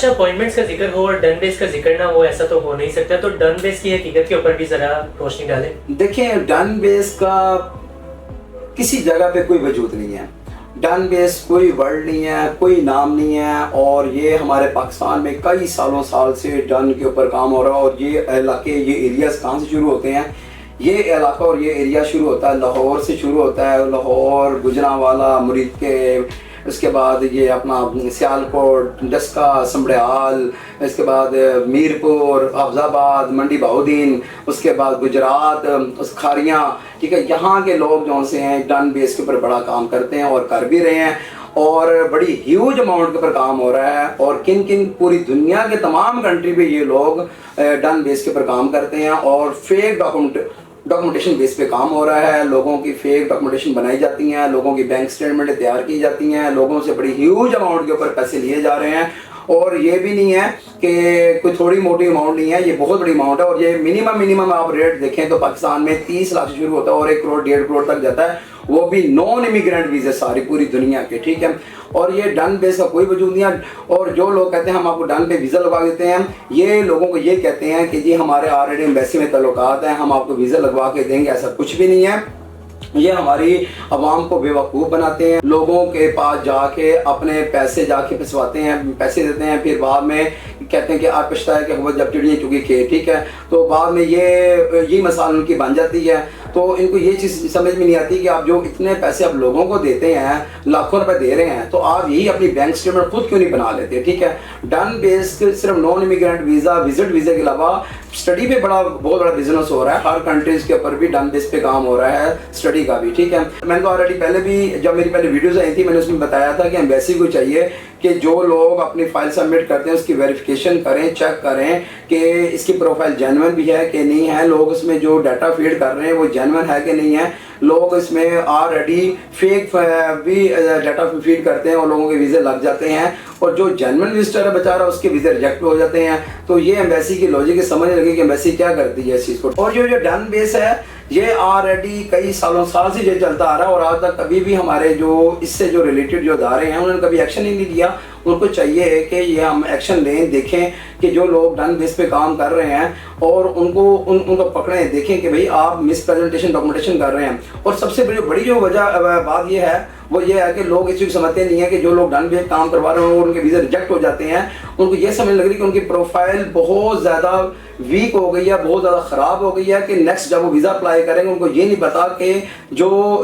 अच्छा, अपॉइंटमेंट्स का जिक्र हो और डन बेस का जिक्र ना हो, ऐसा तो हो नहीं सकता। तो डन बेस की हकीकत के ऊपर भी जरा रोशनी डालें। देखिए, डन बेस का किसी जगह पे कोई वजूद नहीं है। डन बेस कोई वर्ड नहीं है, कोई नाम नहीं है। और ये हमारे पाकिस्तान में कई साल से डन के ऊपर काम हो रहा है। और ये इलाके, ये एरियाज कहाँ से शुरू होते हैं? ये इलाका और ये एरिया शुरू होता है लाहौर से, शुरू होता है लाहौर, गुजरांवाला, मुरीद के, उसके बाद ये अपना सियालकोट, डस्का, समड़ियाल, इसके बाद मीरपुर, अफजाबाद, मंडी बहाउद्दीन, उसके बाद गुजरात, उस खारियाँ, ठीक है। यहाँ के लोग जो से हैं डन बेस के ऊपर बड़ा काम करते हैं और कर भी रहे हैं। और बड़ी ह्यूज अमाउंट के ऊपर काम हो रहा है। और किन किन पूरी दुनिया के तमाम कंट्री पे ये लोग डन बेस के ऊपर काम करते हैं। और फेक डॉक्यूमेंटेशन बेस पे काम हो रहा है। लोगों की फेक डॉक्यूमेंटेशन बनाई जाती हैं, लोगों की बैंक स्टेटमेंट तैयार की जाती हैं, लोगों से बड़ी ह्यूज अमाउंट के ऊपर पैसे लिए जा रहे हैं। और ये भी नहीं है कि कोई थोड़ी मोटी अमाउंट नहीं है, ये बहुत बड़ी अमाउंट है। और ये मिनिमम आप रेट देखें तो पाकिस्तान में 30 लाख से शुरू होता है और 1 करोड़ 1.5 करोड़ तक जाता है, वो भी नॉन इमिग्रेंट वीज़े सारी पूरी दुनिया के, ठीक है। और ये डन बेस का कोई वजूद नहीं है। और जो लोग कहते हैं हम आपको डन पे वीज़ा लगवा देते हैं, ये लोगों को ये कहते हैं कि जी हमारे ऑलरेडी एम्बेसी में तल्लुकात हैं, हम आपको वीज़ा लगवा के देंगे। ऐसा कुछ भी नहीं है। ये हमारी आवाम को बेवकूफ़ बनाते हैं। लोगों के पास जाके अपने पैसे जाके फंसवाते हैं, पैसे देते हैं, फिर बाद में कहते हैं कि आप पछताए कि वो जब चिड़िया चुकी खे, ठीक है। तो बाद में ये मसाल उनकी बन जाती है। तो इनको ये चीज़ समझ में नहीं आती कि आप जो इतने पैसे आप लोगों को देते हैं, लाखों रुपए दे रहे हैं, तो आप यही अपनी बैंक स्टेटमेंट खुद क्यों नहीं बना लेते, ठीक है। डन बेस्ड सिर्फ non immigrant visa, visit visa के अलावा स्टडी पे बहुत बड़ा बिजनेस हो रहा है। हर कंट्रीज़ के ऊपर भी डन बेस पे काम हो रहा है, स्टडी का भी, ठीक है। मैंने तो ऑलरेडी पहले भी, जब मेरी पहले वीडियोज़ आई थी, मैंने उसमें बताया था कि एम्बेसी को चाहिए कि जो लोग अपनी फाइल सबमिट करते हैं उसकी वेरिफिकेशन करें, चेक करें कि इसकी प्रोफाइल जेन्युइन भी है कि नहीं है, लोग इसमें जो डाटा फीड कर रहे हैं वो जेन्युइन है कि नहीं है। लोग इसमें ऑलरेडी फेक भी डाटा फीड करते हैं और लोगों के वीज़े लग जाते हैं। और जो जेन्युइन विजिटर है बेचारा, उसके वीज़े रिजेक्ट हो जाते हैं। तो ये एम्बेसी की लॉजिक समझ लगे कि एम्बेसी क्या करती है इस चीज़ को। और जो डन बेस है, ये ऑलरेडी कई साल से ये चलता आ रहा है। और आज तक कभी भी हमारे जो इससे जो रिलेटेड जो अदारे हैं उन्होंने कभी एक्शन ही नहीं लिया। उनको चाहिए है कि ये हम एक्शन लें, देखें कि जो लोग डन बेस पे काम कर रहे हैं और उनको पकड़ें, देखें कि भाई आप मिस प्रेजेंटेशन डॉक्यूमेंटेशन कर रहे हैं। और सबसे बड़ी जो वजह बात ये है वो ये है कि लोग इस चीज़ समझते नहीं है कि जो लोग डन बेस काम करवा रहे हैं और उनके वीज़ा रिजेक्ट हो जाते हैं, उनको ये समझ लग रही है कि उनकी प्रोफाइल बहुत ज़्यादा वीक हो गई है, बहुत ज़्यादा ख़राब हो गई है कि नेक्स्ट जब वो वीज़ा अप्लाई करेंगे उनको ये नहीं पता कि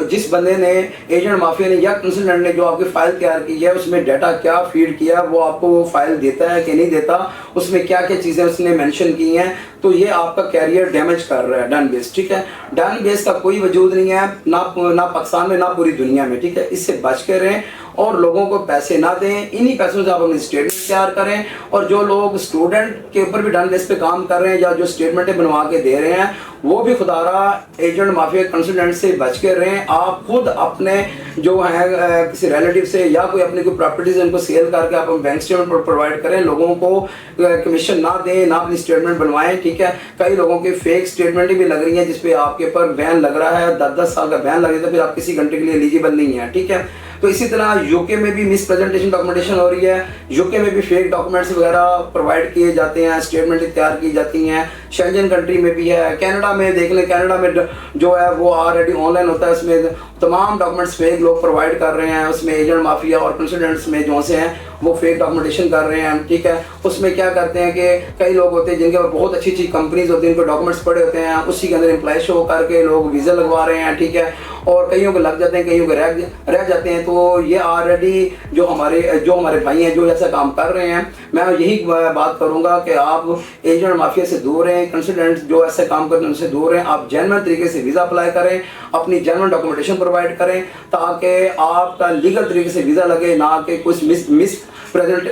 जिस बंदे ने, एजेंट माफिया ने या कंसल्टेंट ने जो आपकी फ़ाइल तैयार की है उसमें डाटा क्या फीड किया, वो आपको वो फाइल देता है कि नहीं देता, उसमें क्या क्या चीज़ें उसने मेंशन की हैं। तो ये आपका कैरियर डैमेज कर रहा है डन बेस, ठीक है। डन बेस का कोई वजूद नहीं है, ना पाकिस्तान में ना पूरी दुनिया में, ठीक है। इससे बच के रहें और लोगों को पैसे ना दें। इन्हीं पैसों से आप अपनी स्टेटमेंट तैयार करें। और जो लोग स्टूडेंट के ऊपर भी डन बेस पे काम कर रहे हैं या जो स्टेटमेंटें बनवा के दे रहे हैं, वो भी खुदारा एजेंट माफिया कंसल्टेंट से बच के रहें। आप खुद अपने जो है किसी रिलेटिव से या कोई अपनी कोई प्रॉपर्टीज उनको सेल करके आप बैंक स्टेटमेंट प्रोवाइड करें। लोगों को कमीशन ना दें, ना अपनी स्टेटमेंट बनवाएं, ठीक है। कई लोगों के फेक स्टेटमेंट भी लग रही हैं जिसपे आपके ऊपर बैन लग रहा है, 10-10 साल का बैन लगे तो फिर आप किसी घंटे के लिए एलिजिबल नहीं है, ठीक है। तो इसी तरह यूके में भी मिस प्रेजेंटेशन डॉक्यूमेंटेशन हो रही है। यूके में भी फेक डॉक्यूमेंट्स वगैरह प्रोवाइड किए जाते हैं, स्टेटमेंट तैयार की जाती हैं। शेंजन कंट्री में भी है। कनाडा में देख लें, कनाडा में जो है वो ऑलरेडी ऑनलाइन होता है, उसमें तमाम डॉक्यूमेंट्स फेक लोग प्रोवाइड कर रहे हैं। उसमें एजेंट माफिया और कंसल्टेंट्स में जो से हैं वो फेक डॉक्यूमेंटेशन कर रहे हैं, ठीक है। उसमें क्या करते हैं कि कई लोग होते हैं जिनके बहुत अच्छी कंपनीज होती हैं, उनको डॉक्यूमेंट्स पड़े होते हैं, उसी के अंदर एम्प्लॉय शो करके लोग वीज़ा लगवा रहे हैं, ठीक है। और कईयों को लग जाते हैं, कईयों को रह जाते हैं। तो ये ऑलरेडी जो हमारे भाई हैं जो ऐसा काम कर रहे हैं, मैं यही बात करूंगा कि आप एजेंट माफिया से दूर रहें, कंसल्टेंट्स जो ऐसे काम करते हैं उनसे दूर रहें। आप जेन्युइन तरीके से वीज़ा अप्लाई करें, अपनी जेन्युइन डॉक्यूमेंटेशन प्रोवाइड करें ताकि आपका लीगल तरीके से वीज़ा लगे, ना कि कुछ मिस प्रेजेंट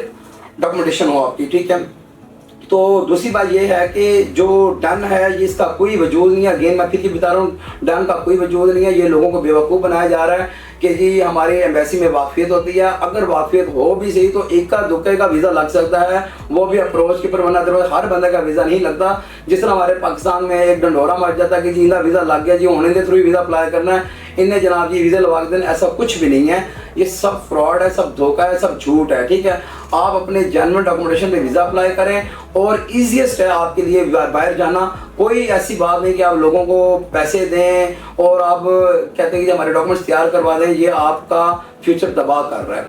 डॉक्यूमेंटेशन हो आपकी, ठीक है। तो दूसरी बात यह है कि जो डन है ये इसका कोई वजूद नहीं है। अगेन मैं फिर भी बता रहा हूँ, डन का कोई वजूद नहीं है। ये लोगों को बेवकूफ़ बनाया जा रहा है कि जी हमारी एम्बेसी में वाकफियत होती है। अगर वाकफियत हो भी सही तो इक्का दुक्के का वीज़ा लग सकता है, वो भी अप्रोच के ऊपर, वरना अदरवाइज हर बंदे का वीज़ा नहीं लगता। जिस तरह हमारे पाकिस्तान में एक डंडोरा मच जाता है कि जी इनका वीज़ा लग गया जी, होने के थ्रू वीज़ा अप्लाई करना है। इन्हें जनाब जी वीज़ा लगा दें, ऐसा कुछ भी नहीं है। ये सब फ्रॉड है, सब धोखा है, सब झूठ है, ठीक है। आप अपने जेन्युइन डॉक्यूमेंटेशन में वीज़ा अप्लाई करें और ईजीएस्ट है आपके लिए बाहर जाना। कोई ऐसी बात नहीं कि आप लोगों को पैसे दें और आप कहते हैं कि हमारे डॉक्यूमेंट्स तैयार करवा दें, ये आपका फ्यूचर तबाह कर रहा है।